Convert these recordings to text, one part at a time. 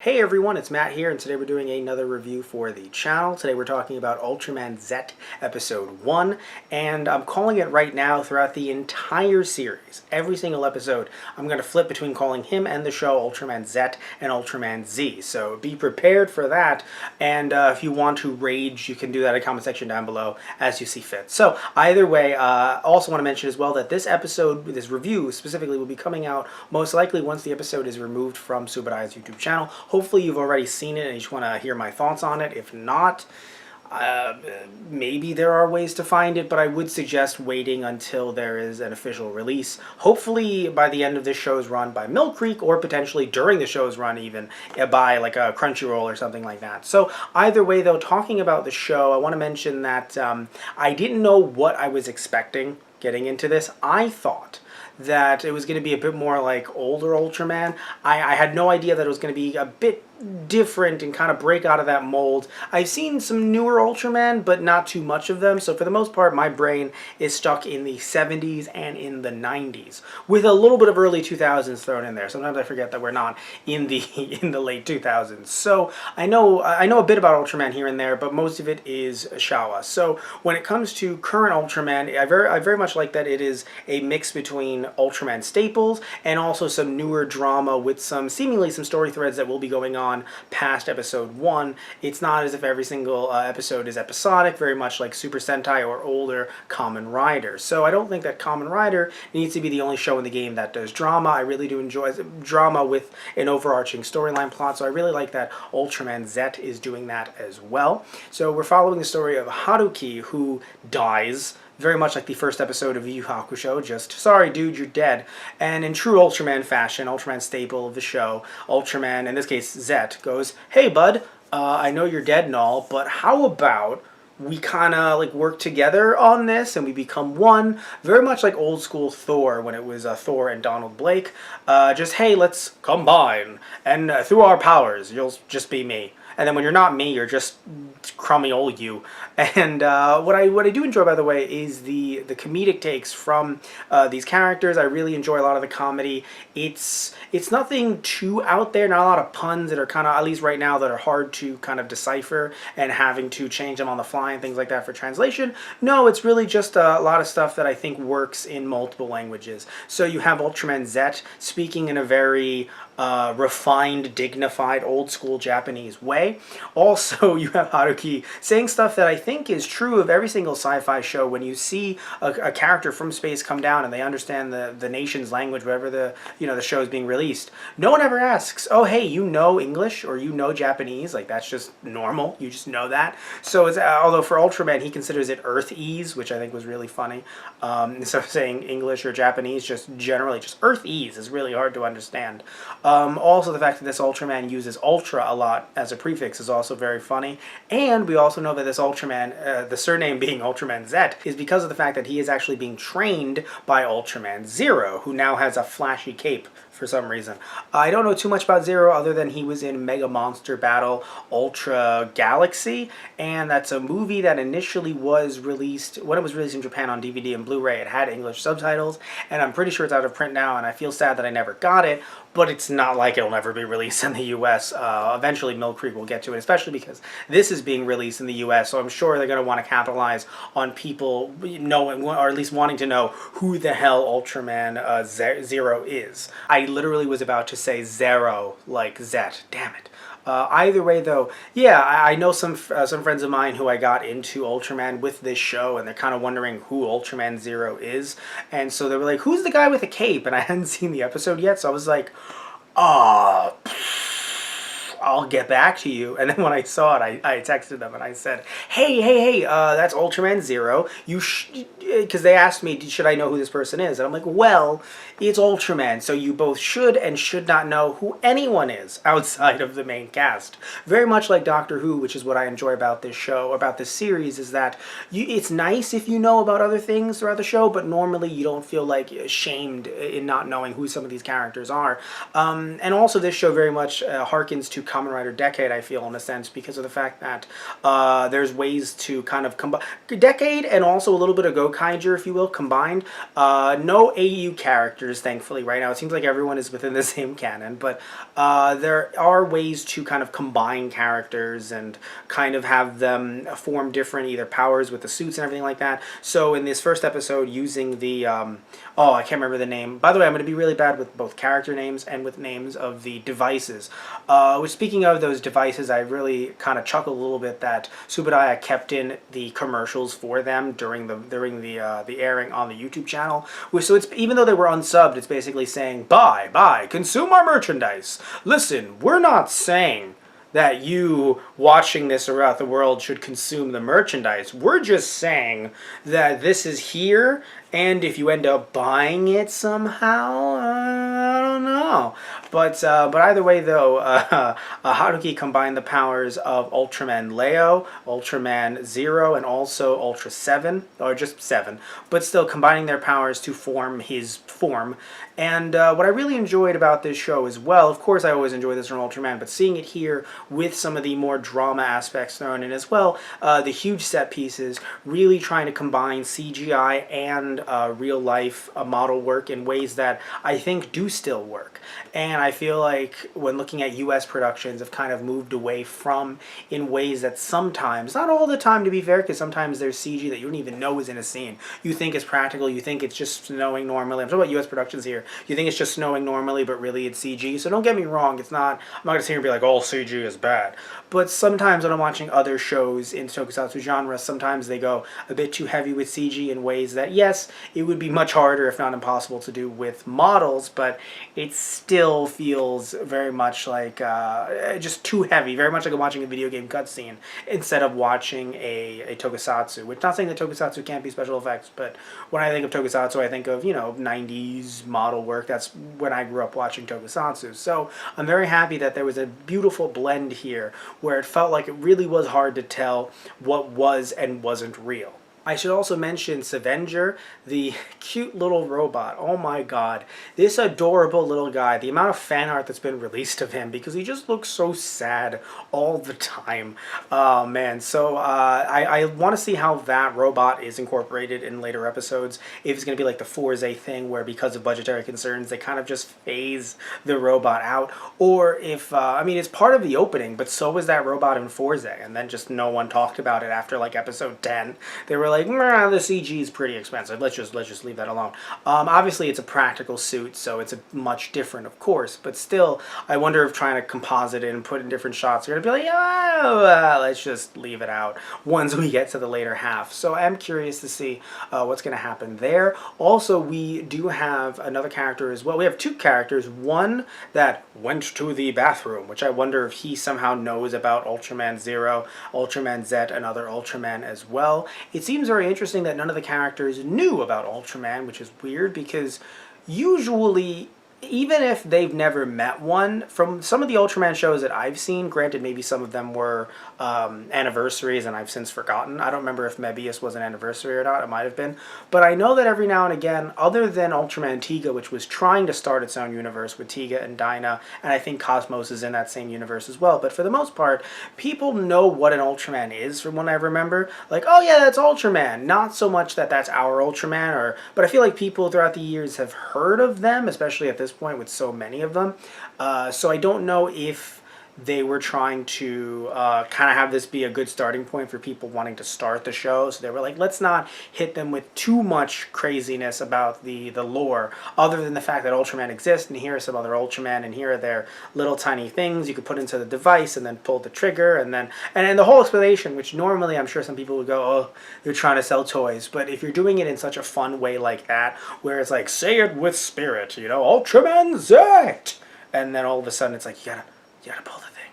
Hey everyone, it's Matt here, and today we're doing another review for the channel. Today we're talking about Ultraman Z Episode 1, and I'm calling it right now throughout the entire series. Every single episode, I'm going to flip between calling him and the show Ultraman Z and Ultraman Z. So be prepared for that, and if you want to rage, you can do that in the comment section down below as you see fit. So either way, I also want to mention as well that this episode, this review specifically, will be coming out most likely once the episode is removed from Subadai's YouTube channel. Hopefully you've already seen it and you just want to hear my thoughts on it. If not, maybe there are ways to find it, but I would suggest waiting until there is an official release. Hopefully by the end of this show's run by Mill Creek, or potentially during the show's run even by like a Crunchyroll or something like that. So either way though, talking about the show, I want to mention that I didn't know what I was expecting getting into this. I thought that it was going to be a bit more like older Ultraman. I had no idea that it was going to be a bit different and kind of break out of that mold. I've seen some newer Ultraman, but not too much of them, so for the most part my brain is stuck in the 70s and in the 90s, with a little bit of early 2000s thrown in there. Sometimes I forget that we're not in the late 2000s. So I know a bit about Ultraman here and there, but most of it is Showa. So when it comes to current Ultraman, I very much like that it is a mix between Ultraman staples and also some newer drama with seemingly some story threads that will be going on past episode 1. It's not as if every single episode is episodic, very much like Super Sentai or older Kamen Rider. So I don't think that Kamen Rider needs to be the only show in the game that does drama. I really do enjoy drama with an overarching storyline plot, so I really like that Ultraman Z is doing that as well. So we're following the story of Haruki, who dies very much like the first episode of Yu Yu Hakusho, just, sorry dude, you're dead. And in true Ultraman fashion, Ultraman staple of the show, Ultraman, in this case Zet, goes, hey bud, I know you're dead and all, but how about we kind of like work together on this and we become one, very much like old school Thor when it was Thor and Donald Blake. Just, hey, let's combine, and through our powers, you'll just be me. And then when you're not me, you're just crummy old you. And what I do enjoy, by the way, is the comedic takes from these characters. I really enjoy a lot of the comedy. It's nothing too out there, not a lot of puns that are kind of, at least right now, that are hard to kind of decipher and having to change them on the fly and things like that for translation. No, it's really just a lot of stuff that I think works in multiple languages. So you have Ultraman Z speaking in a very refined, dignified, old-school Japanese way. Also, you have Haruki saying stuff that I think is true of every single sci-fi show. When you see a character from space come down and they understand the nation's language, wherever the show is being released, no one ever asks, oh hey, you know English or you know Japanese? Like, that's just normal. You just know that. So it's, although for Ultraman he considers it Earth-ese, which I think was really funny. Instead of saying English or Japanese, just generally just Earth-ese is really hard to understand. Also, the fact that this Ultraman uses Ultra a lot as a prefix is also very funny. And we also know that this Ultraman, the surname being Ultraman Z, is because of the fact that he is actually being trained by Ultraman Zero, who now has a flashy cape for some reason. I don't know too much about Zero other than he was in Mega Monster Battle Ultra Galaxy, and that's a movie that initially was released, when it was released in Japan on DVD and Blu-ray, it had English subtitles, and I'm pretty sure it's out of print now, and I feel sad that I never got it, but it's not like it'll never be released in the US. Eventually Mill Creek will get to it, especially because this is being released in the US, so I'm sure they're going to want to capitalize on people knowing, or at least wanting to know, who the hell Ultraman Zero is. I literally was about to say Zero, like Zet. Damn it. Either way, though, yeah, I know some friends of mine who I got into Ultraman with this show, and they're kind of wondering who Ultraman Zero is. And so they were like, who's the guy with the cape? And I hadn't seen the episode yet, so I was like, I'll get back to you. And then when I saw it, I texted them and I said, hey, that's Ultraman Zero. Because they asked me, should I know who this person is? And I'm like, well, it's Ultraman, so you both should and should not know who anyone is outside of the main cast. Very much like Doctor Who, which is what I enjoy about this show, about this series, is that it's nice if you know about other things throughout the show, but normally you don't feel like ashamed in not knowing who some of these characters are. And also this show very much harkens to Kamen Rider Decade, I feel, in a sense, because of the fact that there's ways to kind of combine Decade and also a little bit of Gokaiger, if you will, combined. No AU characters, thankfully, right now. It seems like everyone is within the same canon, but there are ways to kind of combine characters and kind of have them form different either powers with the suits and everything like that. So in this first episode, using the oh, I can't remember the name. By the way, I'm going to be really bad with both character names and with names of the devices. Speaking of those devices, I really kind of chuckled a little bit that Subudaya kept in the commercials for them during the airing on the YouTube channel. So it's, even though they were unsubbed, it's basically saying, buy, consume our merchandise. Listen, we're not saying that you watching this around the world should consume the merchandise. We're just saying that this is here, and if you end up buying it somehow, I don't know. But either way, though, Haruki combined the powers of Ultraman Leo, Ultraman Zero, and also Ultra 7, or just 7, but still combining their powers to form his form. And what I really enjoyed about this show as well, of course I always enjoy this from Ultraman, but seeing it here with some of the more drama aspects thrown in as well, the huge set pieces, really trying to combine CGI and real life model work in ways that I think do still work. And I feel like when looking at US productions have kind of moved away from in ways that sometimes, not all the time to be fair, because sometimes there's CG that you don't even know is in a scene. You think it's practical, you think it's just snowing normally. I'm talking about US productions here. You think it's just snowing normally, but really it's CG. So don't get me wrong, it's not, I'm not going to sit here and be like, all CG is bad. But sometimes when I'm watching other shows in Tokusatsu genre, sometimes they go a bit too heavy with CG in ways that, yes, it would be much harder, if not impossible, to do with models, but it still feels very much like just too heavy, very much like I'm watching a video game cutscene instead of watching a Tokusatsu. Which, not saying that Tokusatsu can't be special effects, but when I think of Tokusatsu, I think of, 90s model work. That's when I grew up watching Tokusatsu. So I'm very happy that there was a beautiful blend here where it felt like it really was hard to tell what was and wasn't real. I should also mention Savenger, the cute little robot. Oh my god. This adorable little guy. The amount of fan art that's been released of him, because he just looks so sad all the time. Oh man. So I want to see how that robot is incorporated in later episodes. If it's going to be like the Forze thing where because of budgetary concerns they kind of just phase the robot out. Or if, I mean, it's part of the opening, but so was that robot in Forze. And then just no one talked about it after like episode 10. They were like, the CG is pretty expensive. Let's just leave that alone. Obviously, it's a practical suit, so it's a much different, of course. But still, I wonder if trying to composite it and put in different shots, you're gonna be like, oh, let's just leave it out once we get to the later half. So I'm curious to see what's gonna happen there. Also, we do have another character as well. We have two characters. One that went to the bathroom, which I wonder if he somehow knows about Ultraman Zero, Ultraman Z, and other Ultraman as well. It seems very interesting that none of the characters knew about Ultraman, which is weird because usually, even if they've never met one, from some of the Ultraman shows that I've seen, granted maybe some of them were anniversaries and I've since forgotten. I don't remember if Mebius was an anniversary or not, it might have been. But I know that every now and again, other than Ultraman Tiga, which was trying to start its own universe with Tiga and Dyna, and I think Cosmos is in that same universe as well, but for the most part, people know what an Ultraman is from what I remember. Like, oh yeah, that's Ultraman. Not so much that that's our Ultraman, but I feel like people throughout the years have heard of them, especially at this point with so many of them. So I don't know if they were trying to kind of have this be a good starting point for people wanting to start the show. So they were like, let's not hit them with too much craziness about the lore, other than the fact that Ultraman exists, and here are some other Ultraman, and here are their little tiny things you could put into the device and then pull the trigger, and then the whole explanation, which normally I'm sure some people would go, oh, they're trying to sell toys. But if you're doing it in such a fun way like that, where it's like, say it with spirit, Ultraman Z, and then all of a sudden it's like, you gotta pull the thing.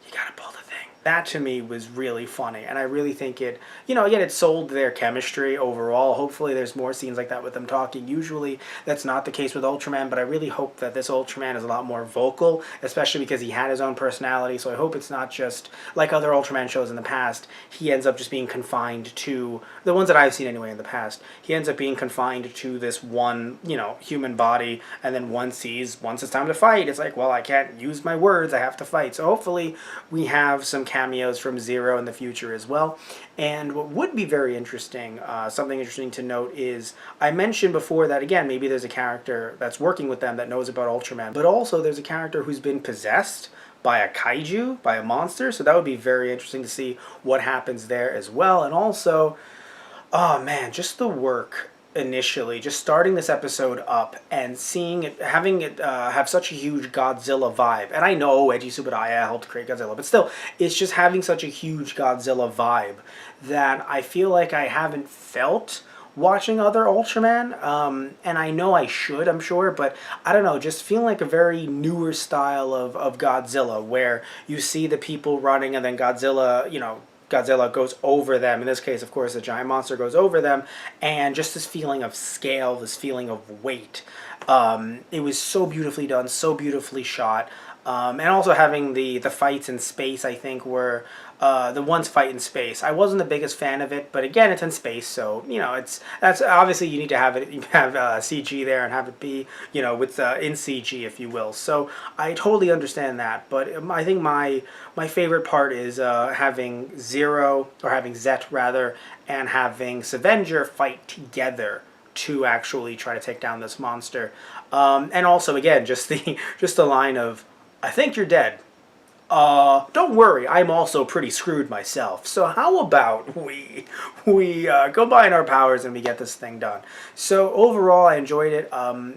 You gotta pull the thing. That to me was really funny, and I really think it, you know, again, it sold their chemistry overall. Hopefully there's more scenes like that with them talking. Usually that's not the case with Ultraman, but I really hope that this Ultraman is a lot more vocal, especially because he had his own personality, so I hope it's not just like other Ultraman shows in the past. He ends up just being confined to, the ones that I've seen anyway in the past, he ends up being confined to this one, you know, human body, and then once it's time to fight, it's like, well, I can't use my words, I have to fight. So hopefully we have some cameos from Zero in the future as well. And what would be very interesting, something interesting to note is, I mentioned before that, again, maybe there's a character that's working with them that knows about Ultraman, but also there's a character who's been possessed by a kaiju, by a monster, so that would be very interesting to see what happens there as well. And also, oh man, just the work initially, just starting this episode up and seeing it, having it have such a huge Godzilla vibe. And I know Eiji Tsuburaya helped create Godzilla, but still, it's just having such a huge Godzilla vibe that I feel like I haven't felt watching other Ultraman. And I know I should, I'm sure, but I don't know, just feeling like a very newer style of Godzilla, where you see the people running and then Godzilla, you know, Godzilla goes over them. In this case, of course, the giant monster goes over them, and just this feeling of scale, this feeling of weight. It was so beautifully done, so beautifully shot. And also having the fights in space, I think, were the ones fight in space. I wasn't the biggest fan of it, but again, it's in space, so you know, that's obviously you need to have it. You have CG there and have it be, you know, with in CG, if you will. So I totally understand that, but I think my favorite part is having Zero, or having Zet rather, and having Savenger fight together to actually try to take down this monster. And also, again, just the line of, "I think you're dead. Don't worry, I'm also pretty screwed myself. So how about we combine our powers and we get this thing done." So overall, I enjoyed it.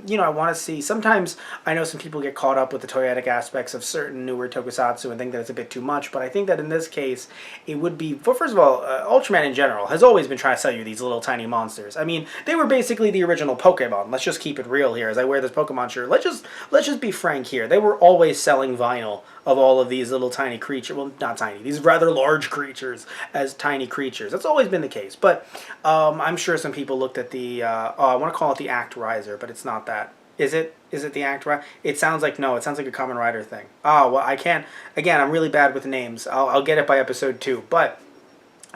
You know, I want to see, sometimes I know some people get caught up with the toyetic aspects of certain newer tokusatsu and think that it's a bit too much, but I think that in this case, it would be, well, first of all, Ultraman in general has always been trying to sell you these little tiny monsters. I mean, they were basically the original Pokemon. Let's just keep it real here as I wear this Pokemon shirt. Let's just be frank here. They were always selling vinyl of all of these little tiny creatures, well, not tiny, these rather large creatures as tiny creatures. That's always been the case, but I'm sure some people looked at the, I want to call it the Actorizer, but it's not that. Is it the Actorizer? It sounds like, no, it sounds like a Kamen Rider thing. Oh, well, I can't, again, I'm really bad with names. I'll get it by episode 2, but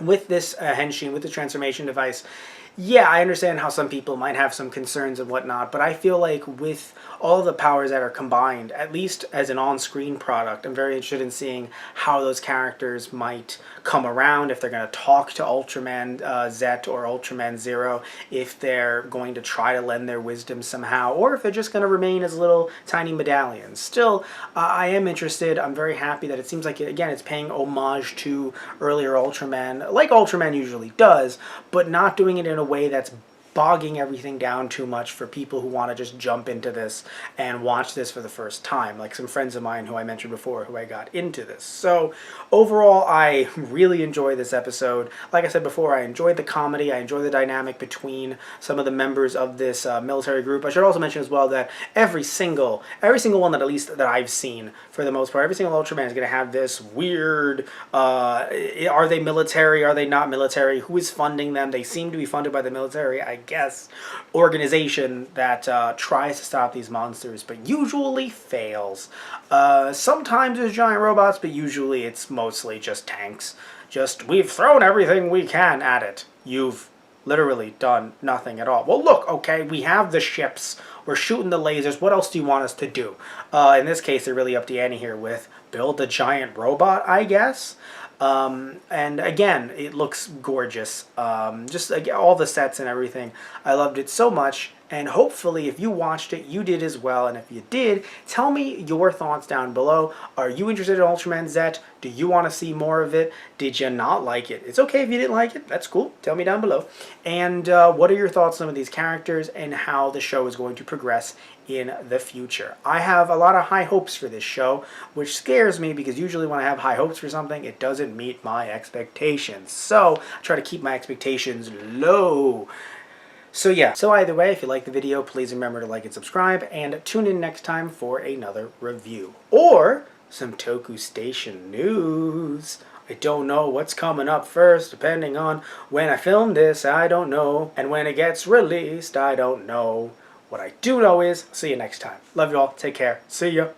with this Henshin, with the transformation device, yeah, I understand how some people might have some concerns and whatnot, but I feel like with all the powers that are combined, at least as an on-screen product, I'm very interested in seeing how those characters might come around, if they're going to talk to Ultraman Zet or Ultraman Zero, if they're going to try to lend their wisdom somehow, or if they're just going to remain as little tiny medallions. Still, I am interested. I'm very happy that it seems like, again, it's paying homage to earlier Ultraman, like Ultraman usually does, but not doing it in a way that's bogging everything down too much for people who want to just jump into this and watch this for the first time, like some friends of mine who I mentioned before who I got into this. So overall, I really enjoy this episode. Like I said before, I enjoyed the comedy, I enjoy the dynamic between some of the members of this military group. I should also mention as well that every single one that, at least that I've seen for the most part, every single Ultraman is going to have this weird, are they military, are they not military, who is funding them? They seem to be funded by the military, I guess, organization that tries to stop these monsters, but usually fails. Sometimes there's giant robots, but usually it's mostly just tanks. Just, we've thrown everything we can at it. You've literally done nothing at all. Well, look, okay, we have the ships. We're shooting the lasers. What else do you want us to do? In this case, they're really up the ante here with build a giant robot, I guess. And again, it looks gorgeous. Just like, all the sets and everything. I loved it so much. And hopefully, if you watched it, you did as well. And if you did, tell me your thoughts down below. Are you interested in Ultraman Z? Do you want to see more of it? Did you not like it? It's okay if you didn't like it. That's cool. Tell me down below. And what are your thoughts on some of these characters and how the show is going to progress in the future? I have a lot of high hopes for this show, which scares me because usually when I have high hopes for something, it doesn't meet my expectations. So I try to keep my expectations low. So yeah, so either way, if you like the video, please remember to like and subscribe, and tune in next time for another review. Or some Toku Station news. I don't know what's coming up first, depending on when I film this, I don't know. And when it gets released, I don't know. What I do know is, see you next time. Love you all. Take care. See ya.